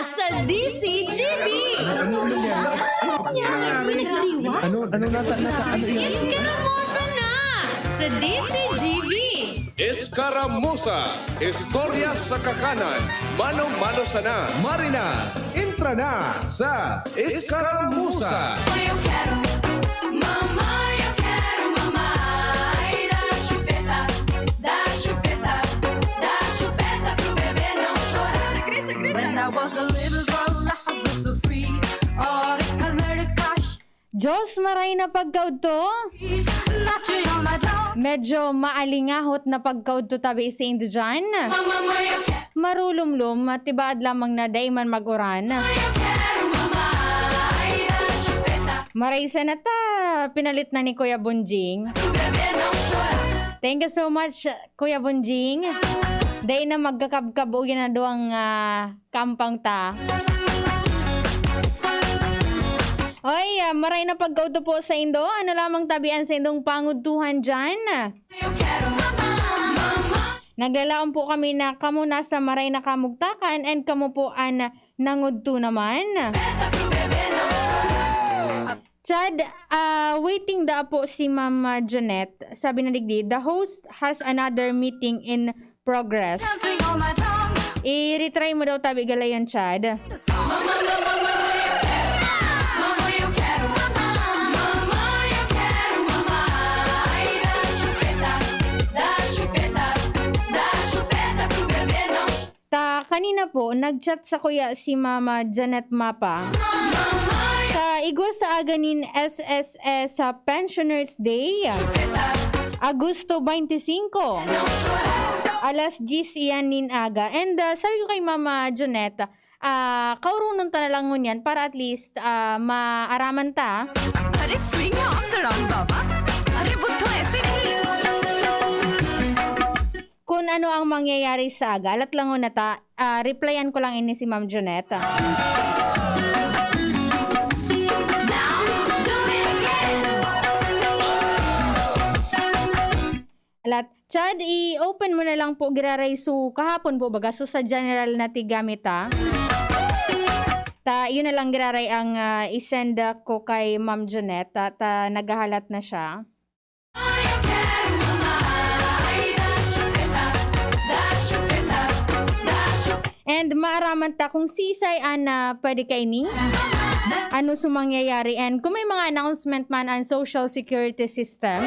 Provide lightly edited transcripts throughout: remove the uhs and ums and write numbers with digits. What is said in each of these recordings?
sa DZGB. Ano Iskaramusa na sa DZGB. Iskaramusa, istorya sa kakanan, mano-mano sana, Marina, intra na sa Iskaramusa. Eu quero, mamãe, eu quero, mamãe. Dá chupeta pro bebê não chorar. When I was a little girl, I was so free. All the color, the cash, Diyos, maray na pagkaud to. not you on my dog. Medyo maalingahot na pagkaud to tabi sa Indo dyan. Mamãe, eu quero, Marulumlum, tibaad lamang na dayman mag-uran. eu quero, mamãe. Dá chupeta Maray sa na ta, pinalit na ni Kuya Bunjing. pro bebê não chorar. Thank you so much, Kuya Bunjing. Day na magkakabkabo na doang kampang ta. Oy, maray na pagkauto po sa Indo. Ano lamang tabian sa Indong panguduhan dyan? Eu quero, mamãe. Naglalaon po kami na kamo nasa maray na kamugtakan and kamo po an nangudto naman. Chupeta pro bebê não chorar. Chad, waiting da po si Mama Jeanette. Sabi na digdi, the host has another meeting in progress. Dancing on my dog. I-retry mo daw tabi galayan, Chad. Mamãe, eu quero, mamãe, eu quero, mamãe. Dá chupeta pro bebê não chorar. Kanina po, nag-chat sa kuya si Mama Janet Mapa. Sa igwa sa aganin SSS sa Pensioners Day, Agosto 25. Alas 10 iyan nin aga. And sabi ko kay Mama Janet, kaurunon ta na lang ngunyan para at least maaraman ta. अरे swing your arms around, Baba. अरे बुद्धू ऐसे नहीं. Kung ano ang mangyayari sa aga, alat lang na ta, replyan ko lang ini si Ma'am Janet. Now do it again. Alat, Chad, i-open mo na lang po giraray so kahapon po baga so sa general na tigamit yun na lang giraray ang isend ko kay Ma'am Janet at naghahalat na siya. Eu quero, mamãe. Dá chupeta. And maaraman ta kung sisay ana pwede kay ni ano sumangyayari and kung may mga announcement man ang social security system.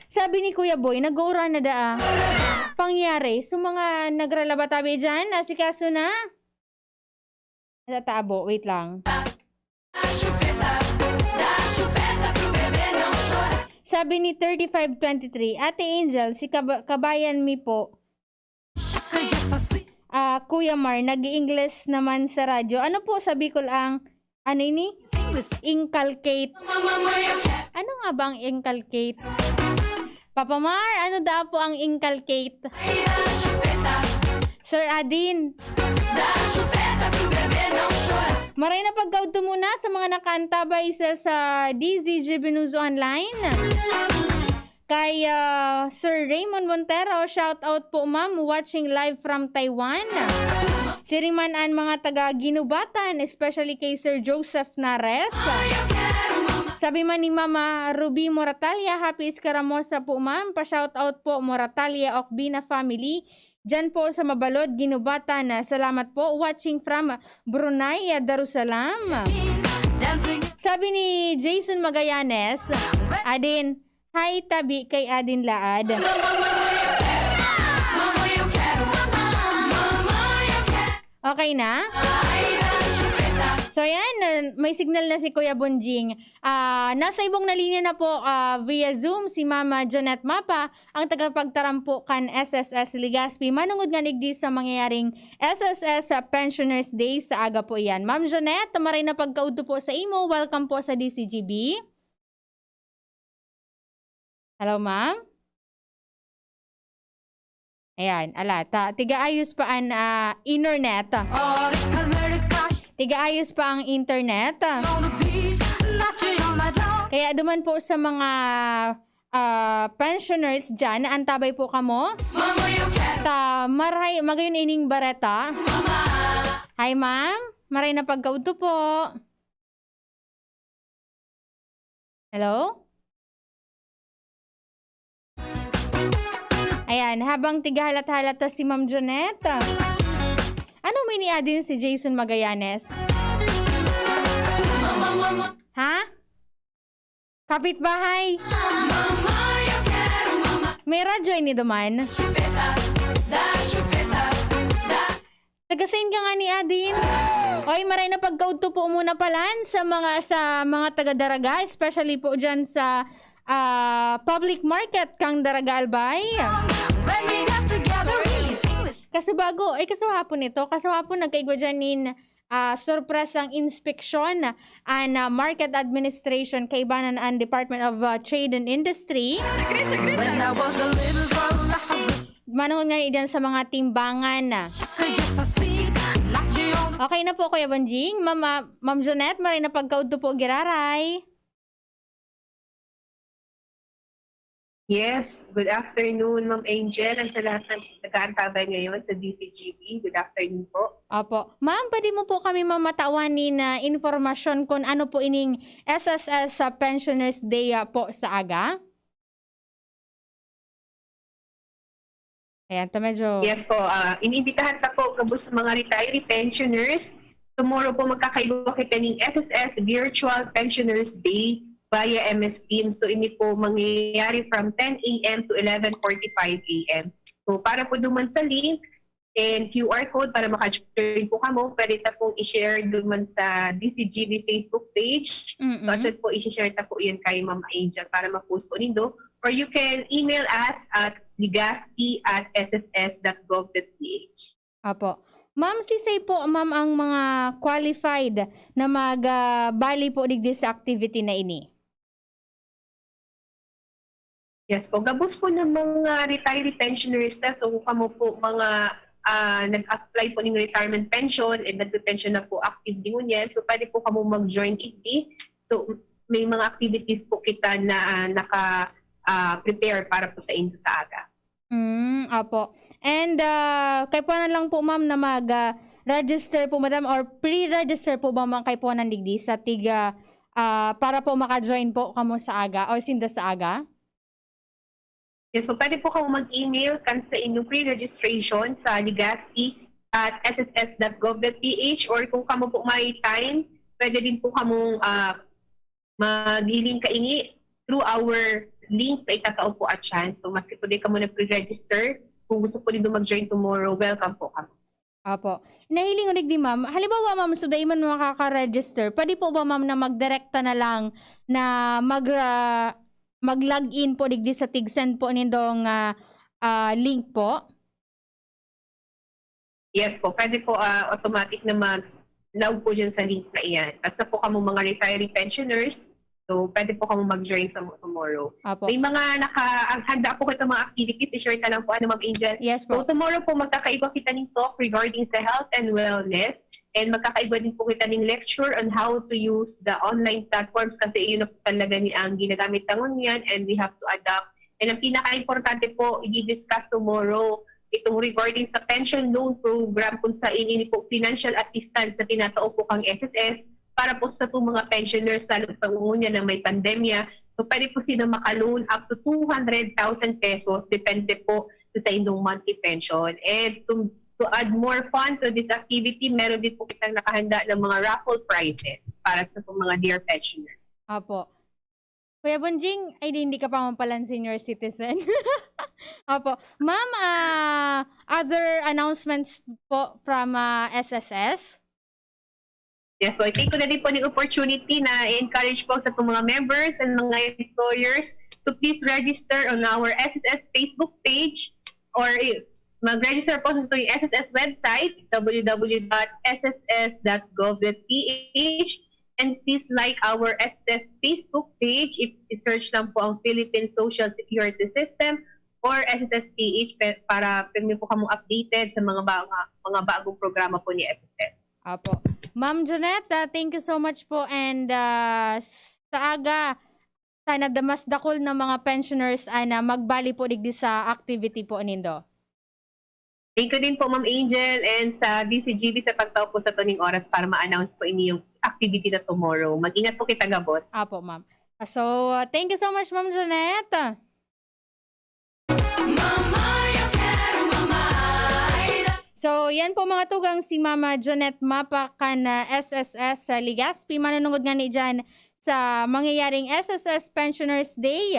Sabi ni Kuya Boy, nag-uura na daa. Pangyari, so mga nagralaba tabi dyan, nasikaso na. Natabo, wait lang. Dá chupeta pro bebê não chorar. Sabi ni 3523, Ate Angel, si kabayan mi po, You're just so sweet. Kuya Mar, nag-i-English naman sa radyo. Ano po sabi ko lang, ano ini? Sing with Inculcate. Mamãe, eu quero, Ano nga ba ang inculcate? Papa Mar, ano daw po ang inculcate? dá chupeta. Sir Adin, Dá chupeta pro bebê não chorar. maray na pagkauto muna sa mga nakaantabay sa DZGB News Online. Kay Sir Raymond Montero, shout out po ma'am, watching live from Taiwan. Siriman ang mga taga-Ginubatan, especially kay Sir Joseph Nares. Sabi man ni Mama Ruby Moratalia, happy Iskaramusa po ma'am. Pa-shout out po Moratalia Okbina family. Diyan po sa Mabalod, Ginubatan. Salamat po. Watching from Brunei, Darussalam. dancing. Sabi ni Jason Magallanes, Adin, hi tabi kay Adin Laad. Mamãe, eu quero, mamãe, eu quero. Okay na? Dá chupeta. So yan, may signal na si Kuya Bunjing. Nasa ibong na linya na po via Zoom si Mama Janet Mapa, ang tagapagtarampo kan SSS Legazpi. Manungod nga nigdi sa mangyayaring SSS Pensioners Day sa aga po yan. Ma'am Janet, maray na pagkauto po sa imo. Welcome po sa DZGB. Hello, ma'am? Ayan, alata. Tiga-ayos pa ang internet. All the color, the cash, Tiga-ayos pa ang internet. on the beach, not you on my dog. Kaya duman po sa mga pensioners dyan, antabay po kamo. Mamãe, eu quero, maray magayon ining bareta. Hi ma'am, maray na pagkaudto po. Hello? Ayan, habang tigahalat-halat ta si Ma'am Jonette. Ano may niadin si Jason Magallanes? Ha? Kapitbahay? May radyo ini duman? Tagasain ka nga ni Adin. Oy, maray na pagkaudto po muna palan sa mga taga-Daraga, especially po dyan sa public market kang Daraga Albay. When we dance together, we sing with Kasahapon ito. Kasahapon nagkaigwa dyan surpresang inspeksyon ang Market Administration kay Banan and Department of Trade and Industry. when I was a little girl, I was Manungon nga dyan sa mga timbangan. just so sweet, not your Okay na po, Kuya Bonjing. Ma'am Jonette, maray na pagkaudto po giraray. Yes, good afternoon, Ma'am Angel, at sa lahat ng nag-aantabay ngayon sa DZGB. Good afternoon po. Opo. Ma'am, pwede mo po kami mamatawanin na informasyon kung ano po ining SSS sa Pensioners Day po sa aga? Ayan, to medyo... Yes po, iniimbitahan ka po kabus sa mga retiree pensioners. Tomorrow po magkakaiba kita ng SSS Virtual Pensioners Day via MS Teams. So, ini po mangyayari from 10 a.m. to 11:45 a.m. So, para po duman sa link and QR code para maka-join po kamo, pwede ta pong i-share duman sa DZGB Facebook page. So, actually po, i-share ta po yan kay Ma'am Angel para ma-post po nindo. Or you can email us at ligaspi@sss.gov.ph. Apo. Ma'am, sisay po, ma'am, ang mga qualified na magbali po digdi sa activity na ini. Yes po, gabos po ng mga retiree pensioners na. So kung kamo po mga nag-apply po ng retirement pension and nag-pension na po active din yan. So pwede po kamo mag-join ID. So may mga activities po kita na naka-prepare para po sa inyo sa aga. Apo. And kay po na lang po ma'am na mag-register po madam or pre-register po ba ma'am kay po nandigdi sa tiga para po maka-join po kamo sa aga or sinda sa aga? Yes, so pwede po kayo mag-email kan sa inyong pre-registration sa ligaspi@sss.gov.ph or kung kamo po may time, pwede din po kamong mag-link ka ini through our link na itatao po at chance. So maski po din kamo na pre-register, kung gusto po din mag-join tomorrow, welcome po kamo. Apo. Nahiling ulit di ma'am. Halimbawa ma'am, so dahil man makaka-register, pwede po ba ma'am na magdirekta na lang na mag-login po digdi sa Tigsend po nindong link po? Yes po, pwede po automatic na mag-log po dyan sa link na iyan. Basta po kamo mga retiree pensioners, so pwede po kamo mag-join sa tomorrow. Apo. May mga handa po kita mga activities, i-share ka lang po Ma'am Angel. Yes po. So tomorrow po magkakaiba kita ng talk regarding sa health and wellness. And magkakaiba din po kita ng lecture on how to use the online platforms kasi yun na po talaga ang ginagamit tangon yan and we have to adapt. And ang pinaka-importante po, i-discuss tomorrow itong regarding sa pension loan program kung sa ini po financial assistance na tinatao po kang SSS para po sa itong mga pensioners lalo pa umunya na may pandemya. So pwede po sila maka-loan up to 200,000 pesos depende po sa inyong monthly pension. And to add more fun to this activity, meron din po kitang nakahanda ng mga raffle prizes para sa mga dear pensioners. Apo. Kuya Bonjing, ay hindi ka pa mapalan senior citizen. Apo. Ma'am, other announcements po from SSS? Yes, so I think ko na din po ng opportunity na encourage po sa mga members and mga employers to please register on our SSS Facebook page or mag-register po sa yung SSS website, www.sss.gov.ph, and please like our SSS Facebook page. I-search lang po ang Philippine Social Security System or SSS-PH para pwede po kamo updated sa mga bagong programa po ni SSS. Apo. Ma'am Jonette, thank you so much po and sa aga, sana damas dakol ng mga pensioners na magbali po digdi sa activity po nindo. Thank you din po, Ma'am Angel, and sa DZGB sa pagtao po sa tuning oras para ma-announce po inyong activity na tomorrow. Mag-ingat po kita, boss. Apo, ma'am. So, thank you so much, Ma'am Janet. Mama, eu quero mamar. So, yan po mga tugang si Mama Janet Mapa na SSS sa Legazpi. Manunungod nga ni dyan sa mangyayaring SSS Pensioners Day.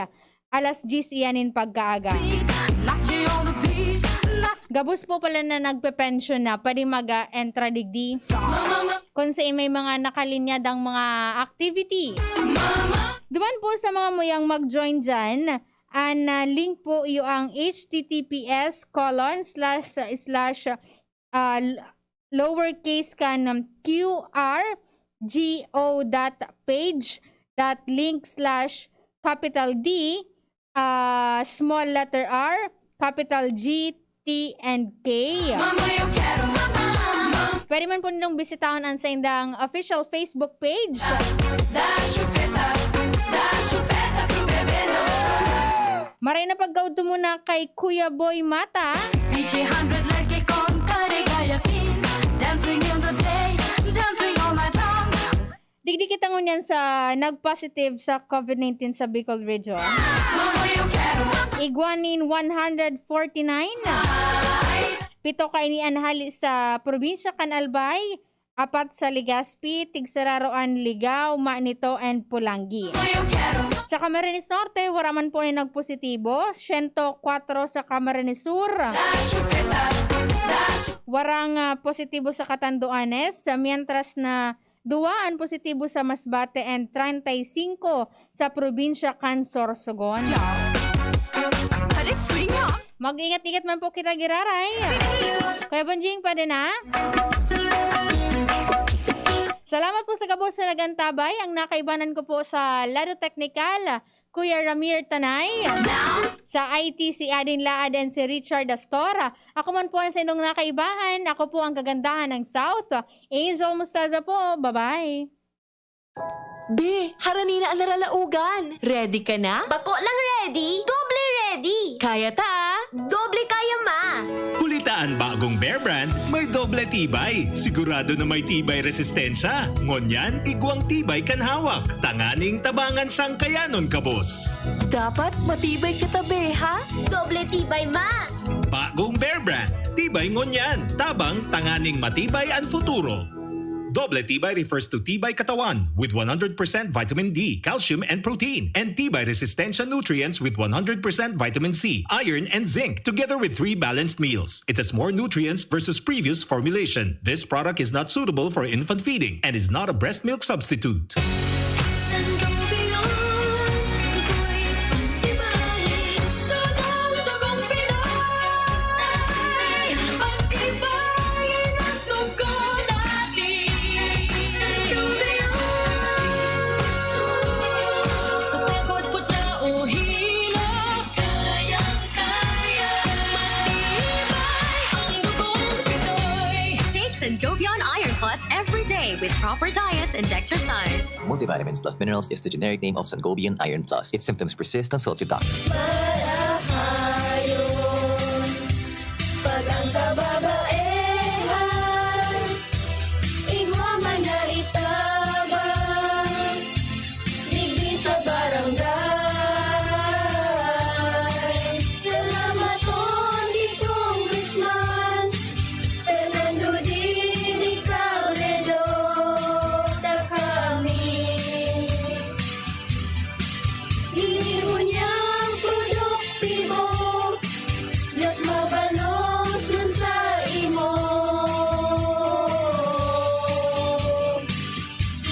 Alas 10 iyanin pagkaaga. Latching on the beach. Gabos po pala na nagpe-pension na, pwede mag-entra digdi. Kung sa may mga nakalinyadang mga activity. Duman po sa mga muyang mag-join dyan, ang link po yung https:// qrgo.page.link/D small letter R capital G T and K. Mama, eu quero mamar. Pwede man po nilang bisitahon ang sa indang official Facebook page. Dá chupeta pro bebê não chorar. Maray na pagkauto muna kay Kuya Boy Mata. Beachy 100 लड़के कौन करेगा यकीन dancing in the day dancing all night long Digdi kita ngunyan sa nag-positive sa COVID-19 sa Bicol Region. Mama, eu quero Iguanin 149. Pito ka inianhali sa probinsya Canalbay. 4 sa Legazpi, Tigsararoan, Ligaw, Manito, and Pulangi. eu quero Sa Camarines Norte, wala man po yung nagpositibo. 104 sa Camarines Sur. Warang positibo sa Catanduanes. Mientras na duwaan positibo sa Masbate and 35 sa probinsya Cansorsogon. Mag-ingat-ingat man po kita giraray. Kaya Banjing, pwede na? Salamat po sa kabos na nagantabay. Ang nakaibanan ko po sa Lado Technical, Kuya Ramir Tanay. Sa IT, si Adin Laad and si Richard Astora. Ako man po ang sa inyong nakaibahan. Ako po ang kagandahan ng South. Angel Mustaza po. Bye-bye. Be, harani na ang naralaugan. Ready ka na? Bako lang ready, doble ready. Kaya ta? Doble kaya ma. Kulitaan bagong Bear Brand, may doble tibay. Sigurado na may tibay resistensya. Ngonyan, igwang tibay kan hawak. Tanganing tabangan siyang kayanon kabos. Dapat matibay ka tabi, ha? Doble tibay ma. Bagong Bear Brand, tibay ngonyan. Tabang tanganing matibay ang futuro. Doble tibay refers to tibay katawan with 100% vitamin D, calcium, and protein, and tibay resistensya nutrients with 100% vitamin C, iron, and zinc, together with 3 balanced meals. It has more nutrients versus previous formulation. This product is not suitable for infant feeding and is not a breast milk substitute. And go beyond Iron Plus every day with proper diet and exercise. Multivitamins plus minerals is the generic name of Sangobian Iron Plus. If symptoms persist, consult your doctor. pag ang kababaehan igwa man na itabang digdi sa barangay. Salamat po di Congressman Fernando Di Cauledo ta kami hiniho niyang produktibo Diyos mabalos man sa imo.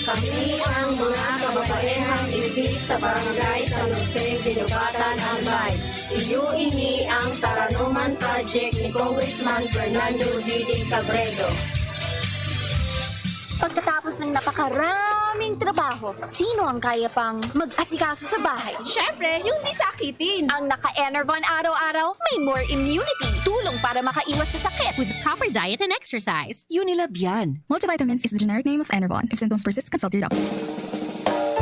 Kami ang mga kababaehang ibig sa barangay San Jose, Ginubatan, Albay. Iyo ini ang Taranuman Project ni Congressman Fernando Didi Cabredo. Pagkatapos ng napakaraming trabaho, sino ang kaya pang mag-asikaso sa bahay? Siyempre, yung di sakitin. Ang naka-Enervon araw-araw, may more immunity. Tulong para makaiwas sa sakit. With proper diet and exercise. Unilab yan. Multivitamins is the generic name of Enervon. If symptoms persist, consult your doctor.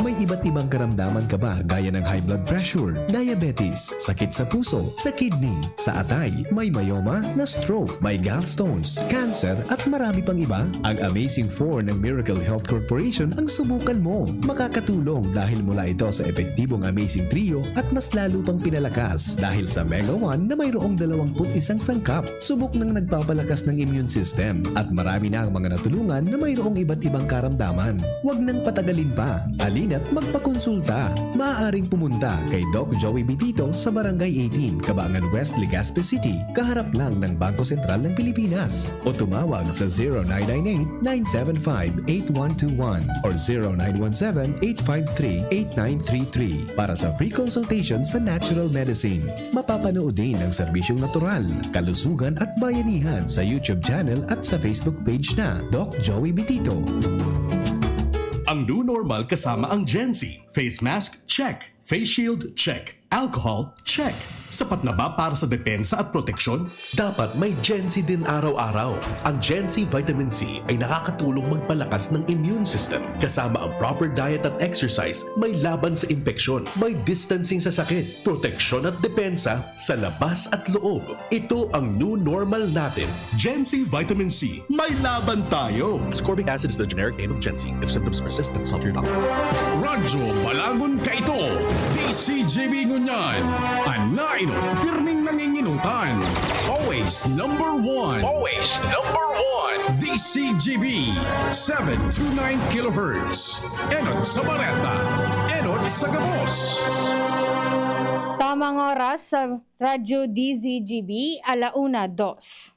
May iba't ibang karamdaman ka ba gaya ng high blood pressure, diabetes, sakit sa puso, sa kidney, sa atay, may myoma, na stroke, may gallstones, cancer at marami pang iba? Ang Amazing 4 ng Miracle Health Corporation ang subukan mo. Makakatulong dahil mula ito sa epektibong Amazing Trio at mas lalo pang pinalakas dahil sa Mega 1 na mayroong 21 sangkap. Subok ng nagpapalakas ng immune system at marami na ang mga natulungan na mayroong iba't ibang karamdaman. Huwag nang patagalin pa. Halina't magpakonsulta. Maaaring pumunta kay Doc Joey Bitito sa Barangay 18, Cabangan West, Legazpi City, kaharap lang ng Bangko Sentral ng Pilipinas. O tumawag sa 0998-975-8121 or 0917-853-8933 para sa free consultation sa natural medicine. Mapapanood din ang serbisyong natural, kalusugan at bayanihan sa YouTube channel at sa Facebook page na Doc Joey Bitito. Ang new normal kasama ang Gen Z. Face mask, check. Face shield, check. Alcohol, check. Sapat na ba para sa depensa at proteksyon? Dapat may Gen Z din araw-araw. Ang Gen Z Vitamin C ay nakakatulong magpalakas ng immune system. Kasama ang proper diet at exercise, may laban sa impeksyon, may distancing sa sakit, proteksyon at depensa sa labas at loob. Ito ang new normal natin. Gen Z Vitamin C. May laban tayo! Ascorbic acid is the generic name of Gen Z. If symptoms persist, consult your doctor. Radyo Balagon Kaito, DZGB Ngunyan, Anainot, pirming nanginginutan. Always number one. Always number one. DZGB, 729 kHz. Enot sa Bareta, Enot sa Gabos. Tamang oras sa Radyo DZGB, 1:02.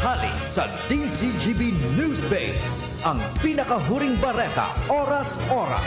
Hali sa DZGB News Base, ang pinakahuring bareta oras-oras.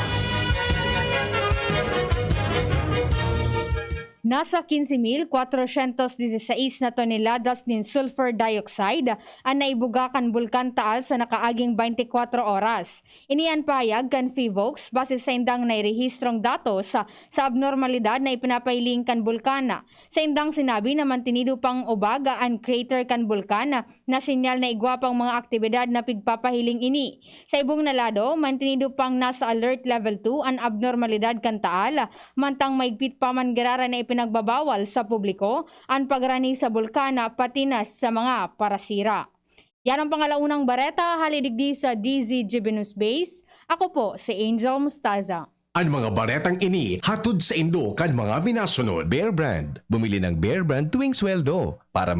Nasa 15,416 na toneladas ng sulfur dioxide ang naibugakan bulkan taal sa nakaaging 24 oras. Iniyan payag kan FIVOX base sa indang nairehistrong datos sa abnormalidad na ipinapailing kan bulkana. Sa indang sinabi na mantinido pang ubaga ang crater kan bulkana na sinyal na igwapang mga aktibidad na pigpapahiling ini. Sa ibong nalado, mantinido pang nasa alert level 2 ang abnormalidad kan taal, mantang maigpit pa man garara na nagbabawal sa publiko ang pagrani sa bulkana pati na sa mga parasira. Yan ang pangalaunang bareta, halidigdi sa DZGB News Base. Ako po si Angel Mustaza. Ang mga baretang ini hatod sa Indo kan mga minasunod. Bear Brand. Bumili ng Bear Brand tuwing sweldo para